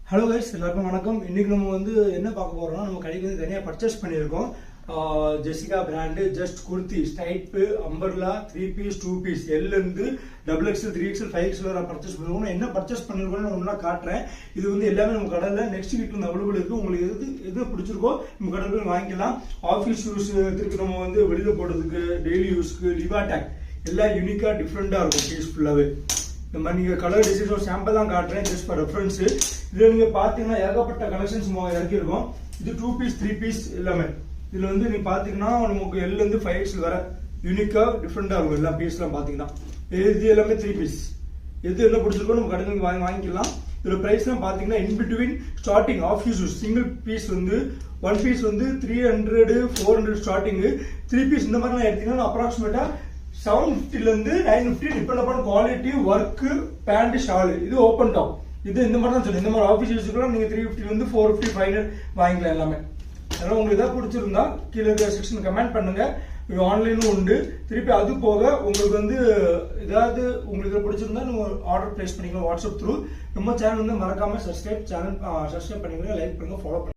Hello guys, எல்லாருக்கும் வணக்கம். இன்னைக்கு நம்ம என்ன பார்க்க போறோம்னா, நம்ம கடைக்கு தனியாக பர்ச்சேஸ் பண்ணியிருக்கோம். ஜெசிகா பிராண்டு ஜஸ்ட் குர்த்தி ஸ்டைப்பு அம்பர்லா 3 பீஸ் 2 பீஸ் எல்லேருந்து XXL 3XL 5XL வரை பர்ச்சேஸ் பண்ணுவோம். என்ன பர்ச்சேஸ் பண்ணிருக்கோம்னு நான் ஒன்றா காட்டுறேன். இது எல்லாமே நம்ம கடையில் நெக்ஸ்ட் வீக் அவைலபிள் இருக்கு. உங்களுக்கு எது பிடிச்சிருக்கோ நம்ம கடையில் வாங்கிக்கலாம். ஆஃபீஸ் யூஸ் திருப்பி நம்ம வெளியில் போடுறதுக்கு, டெய்லி யூஸ்க்கு, லிவாடேக் எல்லாம் யூனிக்கா டிஃப்ரெண்டா இருக்கும். பீஸ் ஃபுல்லாவே இந்த மாதிரி நீங்கள் கலர் டிசைன்ஸ் சாம்பிள் தான் காட்டுறேன், ஜஸ்ட் ஃபார் ரெஃபரன்ஸ். இதில் நீங்கள் பார்த்தீங்கன்னா ஏகப்பட்ட கலெக்ஷன்ஸ் இறக்கியிருக்கோம். இது 2 பீஸ் 3 பீஸ் எல்லாமே. இதில் நீங்கள் பார்த்தீங்கன்னா நமக்கு எல்லேருந்து 5XL வர யூனிக்காக டிஃப்ரெண்டாக இருக்கும். எல்லா பீஸ்லாம் பார்த்தீங்கன்னா இது எல்லாமே 3 பீஸ். எது என்ன பிடிச்சிருக்கோ நம்ம கடையில் வாங்கிக்கலாம். இதில் ப்ரைஸ்லாம் பார்த்தீங்கன்னா in between starting of use single piece 1 piece 300 400 starting. 3 piece இந்த மாதிரிலாம் எடுத்தீங்கன்னா அப்ராக்சிமேட்டாக 750 950 depend upon quality, work, pant, shawl. இது ஓப்பன் டாப். இது இந்த மாதிரி தான் சொல்லுங்க. இந்த மாதிரி ஆஃபீஸ் யூஸ்க்குலாம் நீங்கள் 350 450 500 வாங்கிக்கலாம் எல்லாமே. அதனால உங்களுக்கு ஏதாவது பிடிச்சிருந்தா கீழே இருக்க செக்ஷன் கமெண்ட் பண்ணுங்க. இது ஆன்லைனும் உண்டு. திருப்பி அது போக உங்களுக்கு ஏதாவது உங்களுக்கு பிடிச்சிருந்தா நீங்க ஆர்டர் பிளேஸ் பண்ணிக்கலாம் வாட்ஸ்அப் த்ரூ. நம்ம சேனல் மறக்காம சப்ஸ்கிரைப் பண்ணிக்கோங்க, லைக் பண்ணுங்க, ஃபாலோ பண்ணுங்க.